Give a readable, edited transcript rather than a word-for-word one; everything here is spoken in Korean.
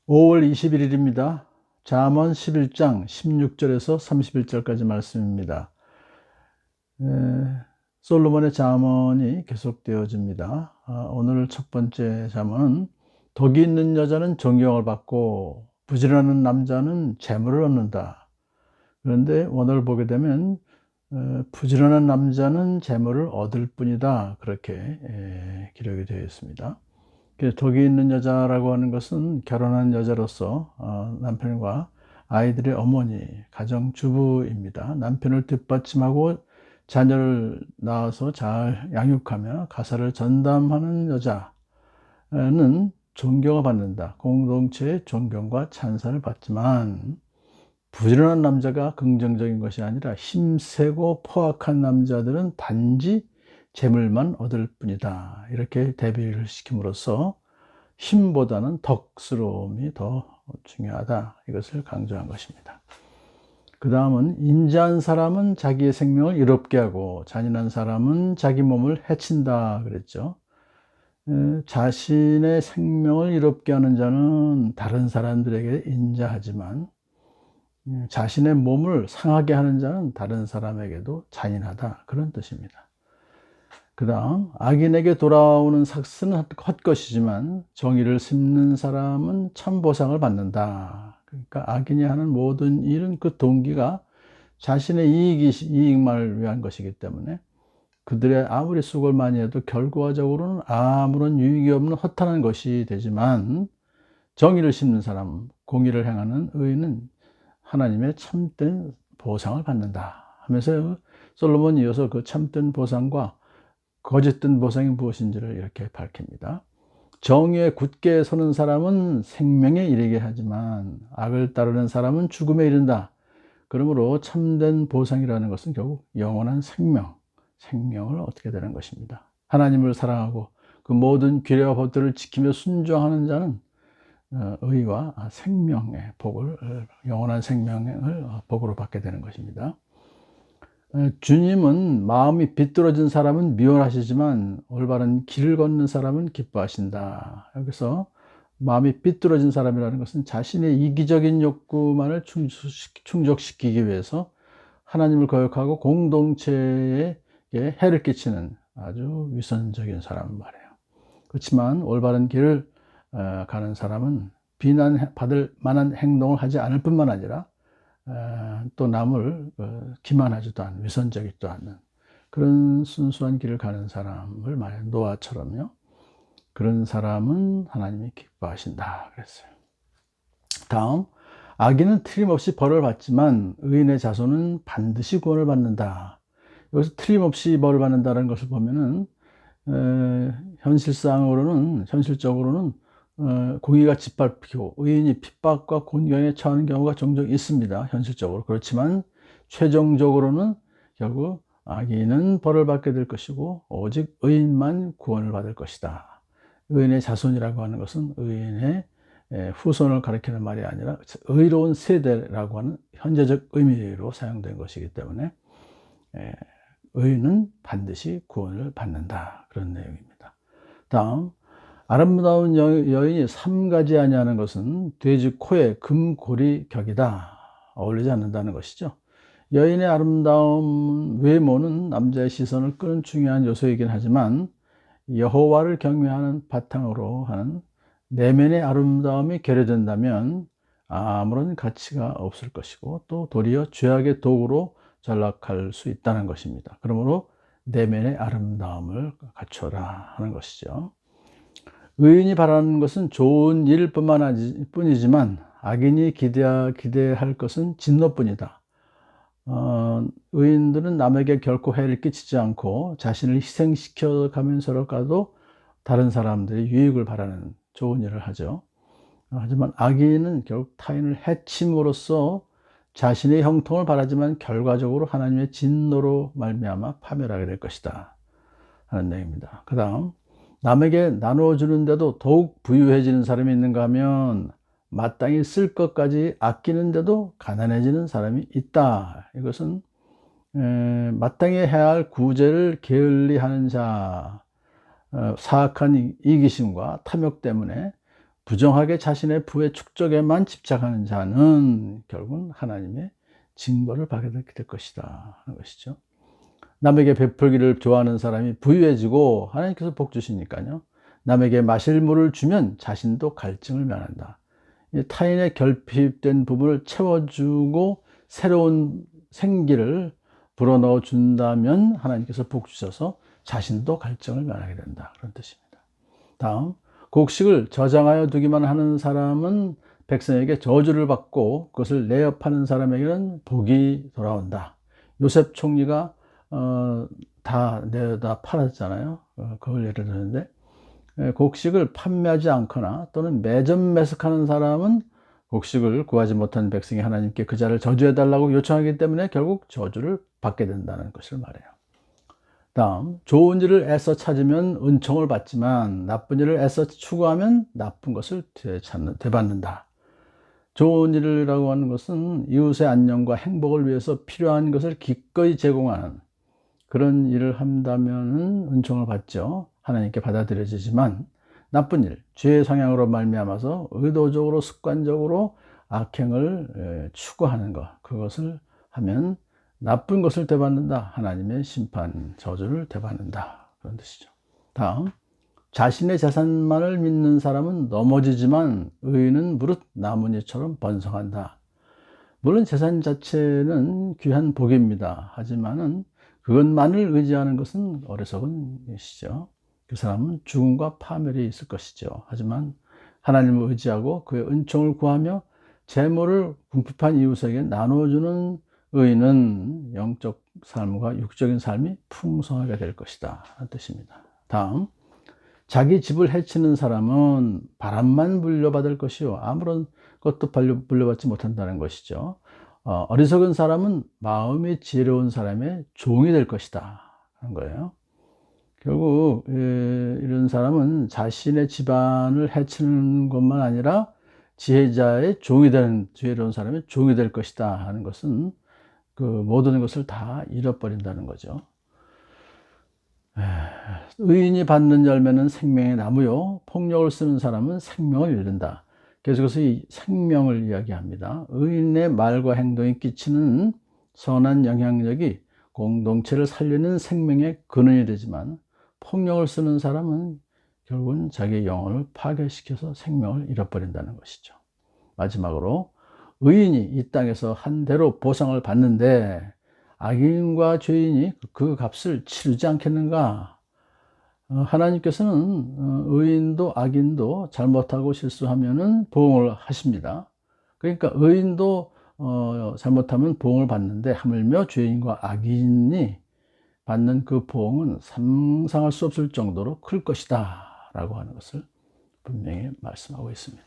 5월 21일입니다. 잠언 11장 16절에서 31절까지 말씀입니다. 솔로몬의 잠언이 계속되어집니다. 오늘 첫 번째 잠언은 덕이 있는 여자는 존경을 받고 부지런한 남자는 재물을 얻는다. 그런데 오늘 보게 되면 부지런한 남자는 재물을 얻을 뿐이다. 그렇게 기록이 되어 있습니다. 덕이 있는 여자라고 하는 것은 결혼한 여자로서 남편과 아이들의 어머니, 가정주부입니다. 남편을 뒷받침하고 자녀를 낳아서 잘 양육하며 가사를 전담하는 여자는 존경을 받는다. 공동체의 존경과 찬사를 받지만 부지런한 남자가 긍정적인 것이 아니라 힘세고 포악한 남자들은 단지 재물만 얻을 뿐이다. 이렇게 대비를 시킴으로써 힘보다는 덕스러움이 더 중요하다. 이것을 강조한 것입니다. 그 다음은 인자한 사람은 자기의 생명을 이롭게 하고 잔인한 사람은 자기 몸을 해친다 그랬죠. 자신의 생명을 이롭게 하는 자는 다른 사람들에게 인자하지만 자신의 몸을 상하게 하는 자는 다른 사람에게도 잔인하다. 그런 뜻입니다. 그 다음 악인에게 돌아오는 삭스는 헛것이지만 정의를 심는 사람은 참 보상을 받는다. 그러니까 악인이 하는 모든 일은 그 동기가 자신의 이익만을 위한 것이기 때문에 그들의 아무리 수고를 많이 해도 결과적으로는 아무런 유익이 없는 허탄한 것이 되지만 정의를 심는 사람, 공의를 행하는 의인은 하나님의 참된 보상을 받는다 하면서 솔로몬이 이어서 그 참된 보상과 거짓된 보상이 무엇인지를 이렇게 밝힙니다. 정의에 굳게 서는 사람은 생명에 이르게 하지만 악을 따르는 사람은 죽음에 이른다. 그러므로 참된 보상이라는 것은 결국 영원한 생명을 얻게 되는 것입니다. 하나님을 사랑하고 그 모든 규례와 법들을 지키며 순종하는 자는 의와 생명의 복을, 영원한 생명을 복으로 받게 되는 것입니다. 주님은 마음이 비뚤어진 사람은 미워하시지만 올바른 길을 걷는 사람은 기뻐하신다. 여기서 마음이 비뚤어진 사람이라는 것은 자신의 이기적인 욕구만을 충족시키기 위해서 하나님을 거역하고 공동체에 해를 끼치는 아주 위선적인 사람 말이에요. 그렇지만 올바른 길을 가는 사람은 비난받을 만한 행동을 하지 않을 뿐만 아니라 또 남을 기만하지도 않는, 위선적이지도 않는 그런 순수한 길을 가는 사람을 말해요. 노아처럼요. 그런 사람은 하나님이 기뻐하신다 그랬어요. 다음, 악인은 틀림없이 벌을 받지만 의인의 자손은 반드시 구원을 받는다. 여기서 틀림없이 벌을 받는다는 것을 보면은 현실적으로는 공의가 짓밟히고 의인이 핍박과 곤경에 처하는 경우가 종종 있습니다. 현실적으로. 그렇지만 최종적으로는 결국 악인은 벌을 받게 될 것이고 오직 의인만 구원을 받을 것이다. 의인의 자손이라고 하는 것은 의인의 후손을 가리키는 말이 아니라 의로운 세대라고 하는 현재적 의미로 사용된 것이기 때문에 의인은 반드시 구원을 받는다. 그런 내용입니다. 다음, 아름다운 여인이 삼가지 아니하는 것은 돼지 코에 금고리 격이다. 어울리지 않는다는 것이죠. 여인의 아름다운 외모는 남자의 시선을 끄는 중요한 요소이긴 하지만 여호와를 경외하는 바탕으로 하는 내면의 아름다움이 결여된다면 아무런 가치가 없을 것이고 또 도리어 죄악의 도구로 전락할 수 있다는 것입니다. 그러므로 내면의 아름다움을 갖춰라 하는 것이죠. 의인이 바라는 것은 좋은 일 뿐이지만 악인이 기대할 것은 진노뿐이다. 의인들은 남에게 결코 해를 끼치지 않고 자신을 희생시켜 가면서라도 다른 사람들의 유익을 바라는 좋은 일을 하죠. 하지만 악인은 결국 타인을 해침으로써 자신의 형통을 바라지만 결과적으로 하나님의 진노로 말미암아 파멸하게 될 것이다 하는 내용입니다. 그 다음, 남에게 나누어주는데도 더욱 부유해지는 사람이 있는가 하면 마땅히 쓸 것까지 아끼는데도 가난해지는 사람이 있다. 이것은 마땅히 해야 할 구제를 게을리하는 자, 사악한 이기심과 탐욕 때문에 부정하게 자신의 부의 축적에만 집착하는 자는 결국은 하나님의 징벌을 받게 될 것이다 하는 것이죠. 남에게 베풀기를 좋아하는 사람이 부유해지고 하나님께서 복 주시니까요. 남에게 마실 물을 주면 자신도 갈증을 면한다. 타인의 결핍된 부분을 채워주고 새로운 생기를 불어넣어 준다면 하나님께서 복 주셔서 자신도 갈증을 면하게 된다. 그런 뜻입니다. 다음, 곡식을 저장하여 두기만 하는 사람은 백성에게 저주를 받고 그것을 내업하는 사람에게는 복이 돌아온다. 요셉 총리가 다 내다 팔았잖아요. 그걸 예를 들었는데, 곡식을 판매하지 않거나 또는 매점 매석하는 사람은 곡식을 구하지 못한 백성이 하나님께 그 자를 저주해달라고 요청하기 때문에 결국 저주를 받게 된다는 것을 말해요. 다음, 좋은 일을 애써 찾으면 은총을 받지만 나쁜 일을 애써 추구하면 나쁜 것을 되받는다. 좋은 일이라고 하는 것은 이웃의 안녕과 행복을 위해서 필요한 것을 기꺼이 제공하는 그런 일을 한다면 은총을 받죠. 하나님께 받아들여지지만 나쁜 일, 죄의 성향으로 말미암아서 의도적으로 습관적으로 악행을 추구하는 것, 그것을 하면 나쁜 것을 되받는다. 하나님의 심판, 저주를 되받는다. 그런 뜻이죠. 다음, 자신의 재산만을 믿는 사람은 넘어지지만 의인은 무릇 나뭇잎처럼 번성한다. 물론 재산 자체는 귀한 복입니다. 하지만은 그것만을 의지하는 것은 어리석은 것이죠. 그 사람은 죽음과 파멸이 있을 것이죠. 하지만 하나님을 의지하고 그의 은총을 구하며 재물을 궁핍한 이웃에게 나눠주는 의인은 영적 삶과 육적인 삶이 풍성하게 될 것이다 하는 뜻입니다. 다음, 자기 집을 해치는 사람은 바람만 물려받을 것이요 아무런 것도 물려받지 못한다는 것이죠. 어리석은 사람은 마음이 지혜로운 사람의 종이 될 것이다 하는 거예요. 결국 이런 사람은 자신의 집안을 해치는 것만 아니라 지혜자의 종이 되는, 지혜로운 사람의 종이 될 것이다 하는 것은 그 모든 것을 다 잃어버린다는 거죠. 의인이 받는 열매는 생명의 나무요 폭력을 쓰는 사람은 생명을 잃는다. 계속해서 이 생명을 이야기합니다. 의인의 말과 행동이 끼치는 선한 영향력이 공동체를 살리는 생명의 근원이 되지만 폭력을 쓰는 사람은 결국은 자기의 영혼을 파괴시켜서 생명을 잃어버린다는 것이죠. 마지막으로 의인이 이 땅에서 한 대로 보상을 받는데 악인과 죄인이 그 값을 치르지 않겠는가? 하나님께서는 의인도 악인도 잘못하고 실수하면은 보응을 하십니다. 그러니까 의인도 잘못하면 보응을 받는데 하물며 죄인과 악인이 받는 그 보응은 상상할 수 없을 정도로 클 것이다 라고 하는 것을 분명히 말씀하고 있습니다.